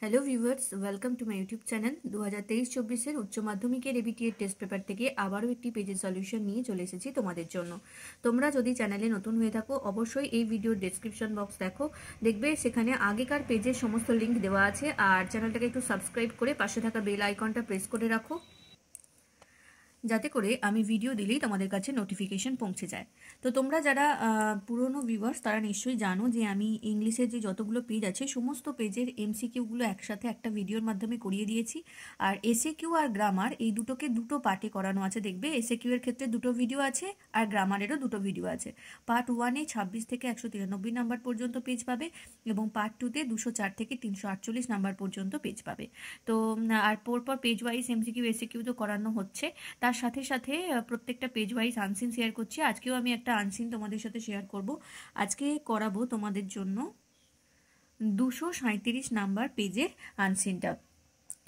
Hello viewers, welcome to my YouTube channel. 2023-24 উচ্চ মাধ্যমিকের এবিটিএর test paper থেকে আবারও একটি পেজের সলিউশন নিয়ে চলে এসেছি তোমাদের জন্য। তোমরা যদি চ্যানেলে নতুন হয়ে থাকো অবশ্যই এই ভিডিওর ডেসক্রিপশন বক্স দেখো, দেখবে সেখানে আগেকার পেজের সমস্ত লিঙ্ক দেওয়া আছে। আর চ্যানেলটাকে একটু সাবস্ক্রাইব করে পাশে থাকা বেল আইকনটা প্রেস করে রাখো, যাতে করে আমি ভিডিও দিলেই তোমাদের কাছে নোটিফিকেশন পৌঁছে যায়। তো তোমরা যারা পুরনো ভিউয়ার্স তারা নিশ্চয়ই জানো যে আমি ইংলিশের যে যতগুলো পেজ আছে সমস্ত পেজের এমসিকিউগুলো একসাথে একটা ভিডিওর মাধ্যমে করিয়ে দিয়েছি। আর এসএকিউ আর গ্রামার এই দুটোকে দুটো পার্টে করানো আছে। দেখবে এসএকিউ এর ক্ষেত্রে দুটো ভিডিও আছে আর গ্রামারেরও দুটো ভিডিও আছে। পার্ট 1-এ 26 থেকে 193 নাম্বার পর্যন্ত পেজ পাবে এবং পার্ট 2-তে 204 থেকে 348 নাম্বার পর্যন্ত পেজ পাবে। তো আর পরপর পেজ ওয়াইজ এমসিকিউ এসএকিউ তো করানো হচ্ছে, তার সাথে সাথে প্রত্যেকটা পেজ ওয়াইজ আনসিন শেয়ার করছি। আজকেও আমি একটা আনসিন তোমাদের সাথে শেয়ার করব। আজকে করাবো তোমাদের জন্য 237 নাম্বার পেজের আনসিনটা।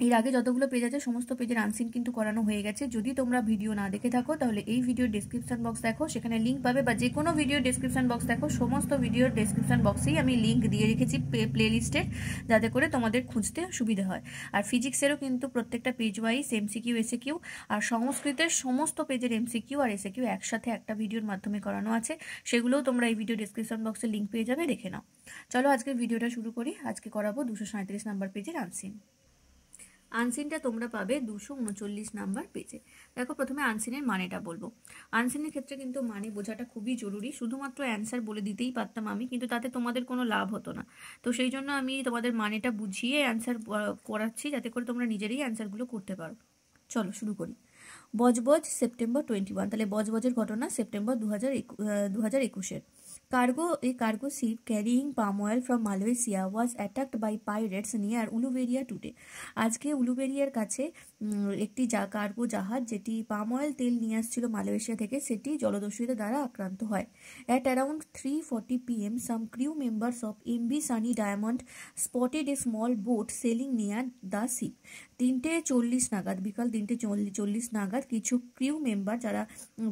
এর আগে যতগুলো পেজ আছে সমস্ত পেজের আনসিন কিন্তু করানো হয়ে গেছে। যদি তোমরা ভিডিও না দেখে থাকো তাহলে এই ভিডিওর ডেসক্রিপশন বক্স দেখো, সেখানে লিঙ্ক পাবে, বা যে কোনো ভিডিওর ডেসক্রিপশন বক্স দেখো, সমস্ত ভিডিওর ডেসক্রিপশন বক্সেই আমি লিঙ্ক দিয়ে রেখেছি প্লেলিস্টের, যাতে করে তোমাদের খুঁজতে সুবিধা হয়। আর ফিজিক্সেরও কিন্তু প্রত্যেকটা পেজ ওয়াইজ এমসিকিউ এসএকিউ, আর সংস্কৃতের সমস্ত পেজের এমসিকিউ আর এসএকিউ একসাথে একটা ভিডিওর মাধ্যমে করানো আছে। সেগুলোও তোমরা এই ভিডিও ডেসক্রিপশন বক্সে লিঙ্ক পেয়ে যাবে, দেখে নাও। চলো আজকের ভিডিওটা শুরু করি। আজকে করাবো 237 নাম্বার পেজের আনসিন। আনসিনটা তোমরা পাবে 239 নাম্বার পেজে। দেখো, প্রথমে আনসিনের মানেটা বলবো। আনসিনের ক্ষেত্রে কিন্তু মানে বোঝাটা খুবই জরুরি। শুধুমাত্র অ্যান্সার বলে দিতেই পারতাম আমি, কিন্তু তাতে তোমাদের কোনো লাভ হতো না। তো সেই জন্য আমি তোমাদের মানেটা বুঝিয়ে অ্যান্সার করাচ্ছি, যাতে করে তোমরা নিজেরাই অ্যান্সারগুলো করতে পারো। চলো শুরু করি। বজবজ সেপ্টেম্বর 21, তাহলে বজবজের ঘটনা September 2021-এর। A cargo ship carrying palm oil from Malaysia was attacked by pirates near Uluberia today. আজকে উলুবেরিয়ার কাছে একটি কার্গো জাহাজ যেটি পাম অয়েল তেল নিয়ে আসছিল মালয়েশিয়া থেকে, সেটি জলদস্যুদের দ্বারা আক্রান্ত হয়। At around 3:40 p.m. some crew members of MV Sunny Diamond spotted a small boat sailing near the ship. 3:40 নাগাদ, বিকাল 3:40 নাগাদ কিছু ক্রিউ মেম্বার, যারা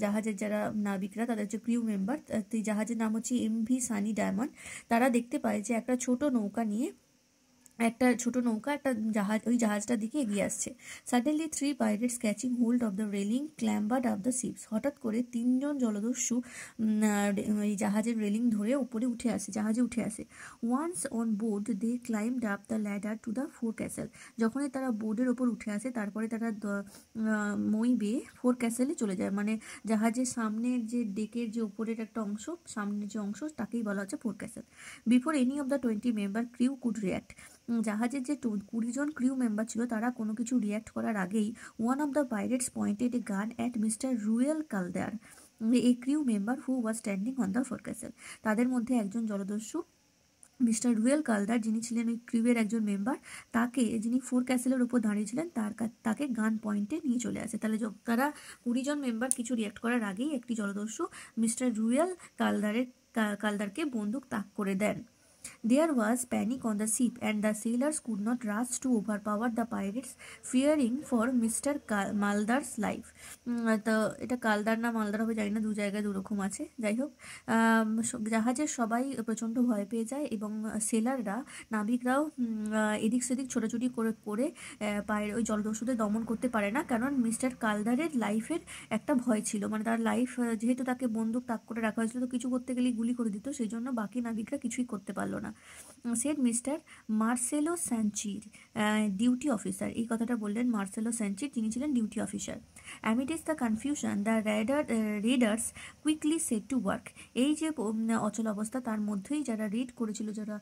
জাহাজের যারা নাবিকরা, তাদের যে ক্রিউ মেম্বার, জাহাজের নাম হচ্ছে এমভি সানি ডায়মন্ড, তারা দেখতে পায় যে একটা ছোট নৌকা একটা জাহাজ ওই জাহাজটার দিকে এগিয়ে আসছে। Suddenly 3 pirates catching hold of the railing clambered up the ship's. হঠাৎ করে 3জন জলদস্যু এই জাহাজের রেলিং ধরে উপরে জাহাজে উঠে আসে। Once on board they climbed up the ladder to the forecastle. যখনই তারা বোর্ডের ওপর উঠে আসে, তারপরে তারা মই বেয়ে ফোর ক্যাসেলে চলে যায়। মানে জাহাজের সামনের যে ডেকের যে উপরের একটা অংশ, সামনের যে অংশ, তাকেই বলা হচ্ছে four castle. Before any of the 20 member crew could react. জাহাজের যে 20 জন ক্রিউ মেম্বার ছিল, তারা কোনো কিছু রিয়াক্ট করার আগেই one of the pirates pointed a gun at mister Ruel Kaldar, a crew member who was standing on the forecastle. তাদের মধ্যে একজন জলদস্যু মিস্টার রুয়েল কালদার, যিনি ছিলেন ওই ক্রিউয়ের একজন মেম্বার, যিনি ফোর ক্যাসেলের উপর দাঁড়িয়েছিলেন, তাকে গান পয়েন্টে নিয়ে চলে আসে। তাহলে তারা 20 জন মেম্বার কিছু রিয়াক্ট করার আগেই একটি জলদস্যু মিস্টার রুয়েল কালদারকে বন্দুক তাক করে দেন। There was panic on the ship and the sailors could not rush to overpower the pirates, fearing for Mr. Maldar's life. তো এটা কালদার না মালদার হবে জানি না, দু জায়গায় দুরকম আছে। যাই হোক, জাহাজের সবাই প্রচণ্ড ভয় পেয়ে যায় এবং সেলাররা, নাবিকরাও এদিক সেদিক ছোটাছুটি করে ওই জলদস্যুদের দমন করতে পারে না, কারণ মিস্টার কালদারের লাইফের একটা ভয় ছিল। মানে তার লাইফ, যেহেতু তাকে বন্দুক তাক করে রাখা হয়েছিল, তো কিছু করতে গেলেই গুলি করে দিত, সেই জন্য বাকি নাবিকরা কিছুই করতে পারলো না। Said mister Marcelo Sanchez, duty officer. এই কথাটা বললেন মার্সেলো স্যানচির, যিনি ছিলেন duty officer. Amidst the confusion the raiders quickly set to work. এই যে অচল অবস্থা, তার মধ্যেই যারা রেড করেছিল, যারা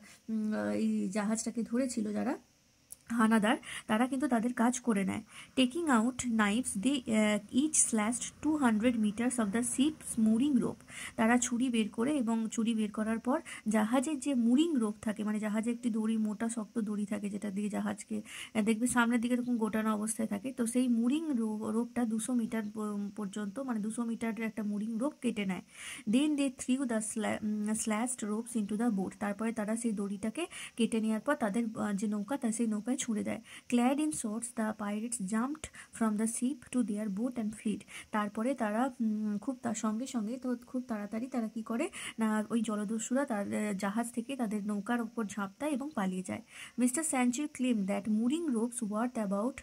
এই জাহাজটাকে ধরেছিল, যারা হানাদার, তারা কিন্তু তাদের কাজ করে নেয়। Taking out knives they each slashed 200 metres of the ship's mooring rope. তারা ছুরি বের করে, এবং ছুরি বের করার পর জাহাজের যে মুরিং রোপ থাকে, মানে জাহাজে একটি দড়ি, মোটা শক্ত দড়ি থাকে, যেটা দিয়ে জাহাজকে দেখবে সামনের দিকে এরকম গোটানো অবস্থায় থাকে, তো সেই মুরিং রোপটা 200 মিটার পর্যন্ত, মানে 200 মিটারের একটা মুরিং রোপ কেটে নেয়। Then they threw the slashed ropes into the boat. তারপরে তারা সেই দড়িটাকে কেটে নেওয়ার পর তাদের যে নৌকা, সেই নৌকায় ছুঁড়ে দেয়। Clad in source the pirates jumped from the ship to their boat and fled. তারপরে তারা খুব তার সঙ্গে সঙ্গে তো খুব তাড়াতাড়ি তারা কি করে না ওই জলদস্যুরা তার জাহাজ থেকে তাদের নৌকার ওপর ঝাঁপ দেয় এবং পালিয়ে যায়। Mister Sanchez claim that mooring ropes worth about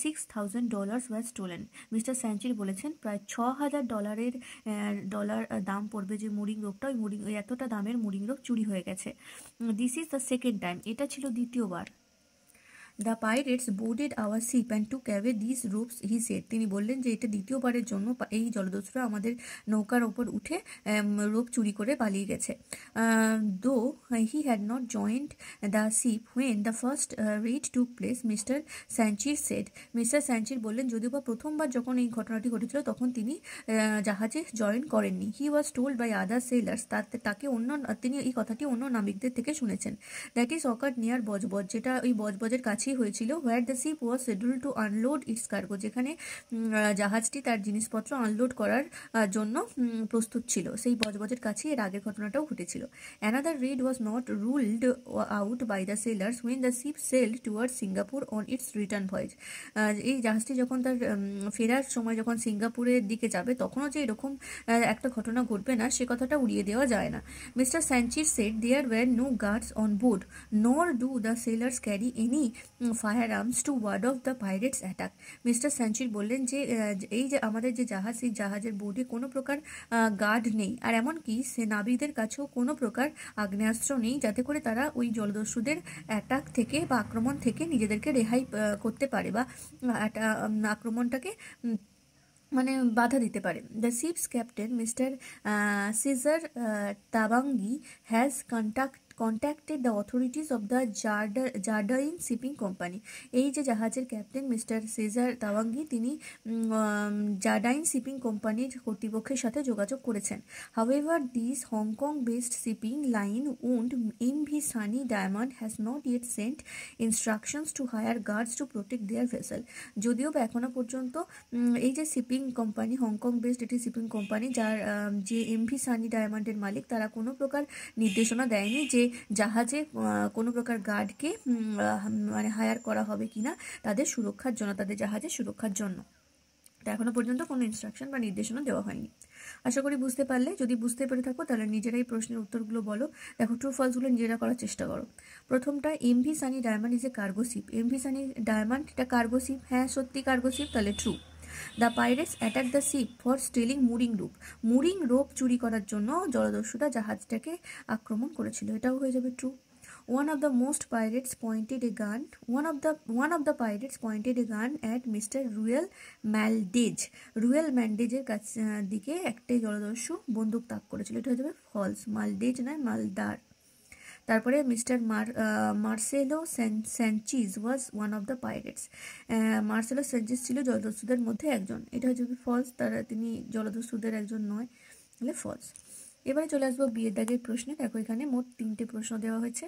$6,000 were stolen. Mister Sanchez বলেছেন প্রায় $6,000 দাম পড়বে যে মুরিং রোপটা, ওই এতটা দামের মুরিং রোপ চুরি হয়ে গেছে। This is the second time, এটা ছিল দ্বিতীয়বার। The pirates boarded our ship and took away this ropes, he said. তিনি বললেন যে এটা দ্বিতীয়বারের জন্য এই জলদস্যুরা আমাদের নৌকার ওপর উঠে রোপ চুরি করে পালিয়ে গেছে। Though he had not joined the ship when the first raid took place, mister Sanchez said. Mister Sanchez বললেন যদিও বা প্রথমবার যখন এই ঘটনাটি ঘটেছিল তখন তিনি জাহাজে জয়েন করেননি। হি was told by other sellers, তিনি এই কথাটি অন্য নাবিকদের থেকে শুনেছেন। That is occurred near Budge Budge, যেটা ওই বজবজের কাছেই হয়েছিল। Where the ship was scheduled two unload it's cargo, যেখানে জাহাজটি তার জিনিসপত্র আনলোড করার জন্য প্রস্তুত ছিল, সেই বজবজের কাছেই এর আগের ঘটনাটাও ঘটেছিল। Another raid was not ruled out by the sailors when the ship sailed towards Singapore on its return voyage. এই জাহাজটি যখন তার ফেরার সময় যখন সিঙ্গাপুরের দিকে যাবে তখনও যে এরকম একটা ঘটনা ঘটবে না সে কথাটা উড়িয়ে দেওয়া যায় না। Mister Sanchez said there were no guards on board nor do the sailors carry any firearms to ward off the pirates attack. Mister Sanchez বললেন যে এই যে আমাদের যে জাহাজ, সেই জাহাজের বোর্ডে কোনো প্রকার গার্ড নেই, আর এমনকি সে নাবিকদের কাছেও কোনো প্রকার আগ্নেয়াস্ত্র নেই যাতে করে তারা ওই জলদস্যুদের অ্যাটাক থেকে বা আক্রমণ থেকে নিজেদেরকে রেহাই করতে পারে বা আক্রমণটাকে মানে বাধা দিতে পারে। The ship's captain mister Cesar Tabangi has contacted the authorities of the Jardine Shipping Company. এই যে জাহাজের ক্যাপ্টেন মিস্টার সিজার তাওয়াঙ্গি তিনি জার্ডাইন শিপিং কোম্পানির কর্তৃপক্ষের সাথে যোগাযোগ করেছেন। However, this Hong Kong based shipping line owned MV Sunny Diamond has not yet sent instructions to hire guards to protect their vessel. যদিও বা এখনো পর্যন্ত এই যে শিপিং কোম্পানি, হংকং বেসড এটি শিপিং কোম্পানি যার যে এমভি সানি ডায়মন্ডের মালিক, তারা কোনো প্রকার নির্দেশনা দেয়নি যে জাহাজে কোনো প্রকার গার্ডকে মানে হায়ার করা হবে কিনা তাদের সুরক্ষার জন্য, তাদের জাহাজের সুরক্ষার জন্য। এখনো পর্যন্ত কোনো ইনস্ট্রাকশন বা নির্দেশনা দেওয়া হয়নি। আশা করি বুঝতে পারলে। যদি বুঝতে পেরে থাকো তাহলে নিজেরাই প্রশ্নের উত্তরগুলো বলো। দেখো ট্রু ফলসগুলো নিজেরা করার চেষ্টা করো। প্রথমটা, MV Sunny diamond is a cargo sheep. MV Sunny diamond এটা কার্গো শিপ, হ্যাঁ সত্যি কার্গো শিপ, তাহলে true. The pirates attack the ship for stealing mooring rope. Mooring rope চুরি করার জন্য জলদস্যুরা জাহাজটাকে আক্রমণ করেছিল, এটাও হয়ে যাবে true. One of the pirates pointed a gun at Mr. Ruel Maldage. রুয়েল ম্যান্ডেজের দিকে একটা জলদস্যু বন্দুক তাক করেছিল, এটা হয়ে যাবে ফলস। মালডেজ নয়, মালদার। তারপরে mister Marcelo Sanchez was one of the pirates. Marcelo Sanchez ছিল জলদস্যুদের মধ্যে একজন, এটা হচ্ছে ফলস, তিনি জলদস্যুদের একজন নয়, তাহলে ফলস। এবারে চলে আসবো বিয়ের দাগের প্রশ্নে। দেখো এখানে মোট 3টে প্রশ্ন দেওয়া হয়েছে।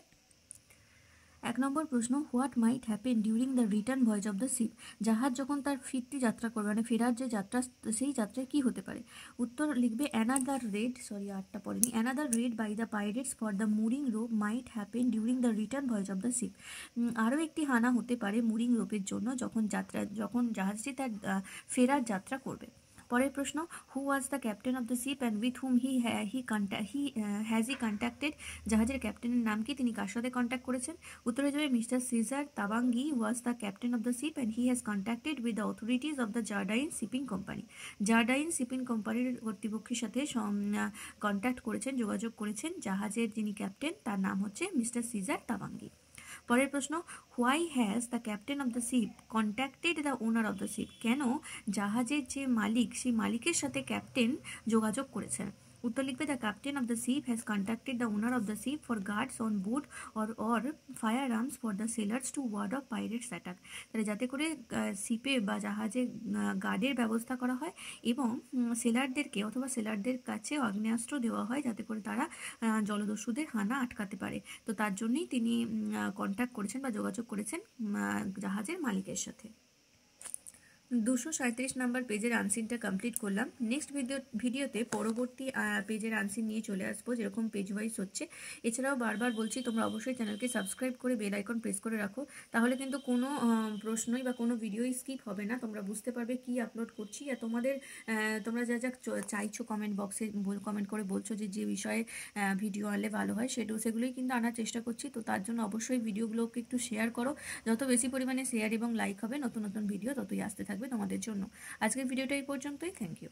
1 নম্বর প্রশ্ন, what mite happen during the return voyage of the sheep. জাহাজ যখন তার ফিরতি যাত্রা করবে, মানে ফেরার যে যাত্রা, সেই যাত্রায় কি হতে পারে? উত্তর লিখবে another raid by the pirates for the mooring rope might happen during the return voyage of the ship. আরও একটি হানা হতে পারে মুরিং রোপের জন্য যখন জাহাজটি তার ফেরার যাত্রা করবে। পরের প্রশ্ন, who was the captain of the ship and with whom has he contacted. জাহাজের ক্যাপ্টেনের নাম কি, তিনি কার সাথে কন্ট্যাক্ট করেছেন? উত্তর হয়ে যাবে mister Cesar Tabangi was the captain of the ship and he has contacted with the authorities of the Jardine shipping company. Jardine shipping কোম্পানির কর্তৃপক্ষের সাথে কন্ট্যাক্ট করেছেন, যোগাযোগ করেছেন। জাহাজের যিনি ক্যাপ্টেন তার নাম হচ্ছে মিস্টার সিজার তাবাঙ্গি। পরের প্রশ্ন, why has the captain of the sheep contacted the owner of the sheep. কেন জাহাজের যে মালিক, সেই মালিকের সাথে ক্যাপ্টেন যোগাযোগ করেছেন? উত্তর লিখবে the captain of the ship has contacted the owner of the ship for guards on board or firearms for the sailors to ward of pirates attack. তাহলে যাতে করে শিপে বা জাহাজে গার্ডের ব্যবস্থা করা হয় এবং সেলারদের কাছে আগ্নেয়াস্ত্র দেওয়া হয় যাতে করে তারা জলদস্যুদের হানা আটকাতে পারে। তো তার জন্যই তিনি কন্ট্যাক্ট করেছেন বা যোগাযোগ করেছেন জাহাজের মালিকের সাথে। 237 নাম্বার পেজের আনসিনটা কমপ্লিট করলাম। নেক্সট ভিডিওতে পরবর্তী পেজের আনসিন নিয়ে চলে আসবো, যেরকম পেজ ওয়াইজ হচ্ছে। এছাড়াও বারবার বলছি তোমরা অবশ্যই চ্যানেলকে সাবস্ক্রাইব করে বেল আইকন প্রেস করে রাখো, তাহলে কিন্তু কোনো প্রশ্নই বা কোনো ভিডিওই স্কিপ হবে না, তোমরা বুঝতে পারবে কি আপলোড করছি। আর তোমরা যা যা চাইছো কমেন্ট বক্সে কমেন্ট করে বলছো যে বিষয়ে ভিডিও আনলে ভালো হয়, সেগুলোই কিন্তু আনার চেষ্টা করছি। তো তার জন্য অবশ্যই ভিডিওগুলোকে একটু শেয়ার করো, যত বেশি পরিমাণে শেয়ার এবং লাইক হবে নতুন নতুন ভিডিও ততই আসতে থাকবে তোমাদের জন্য। আজকের ভিডিওটা এই পর্যন্তই। Thank you.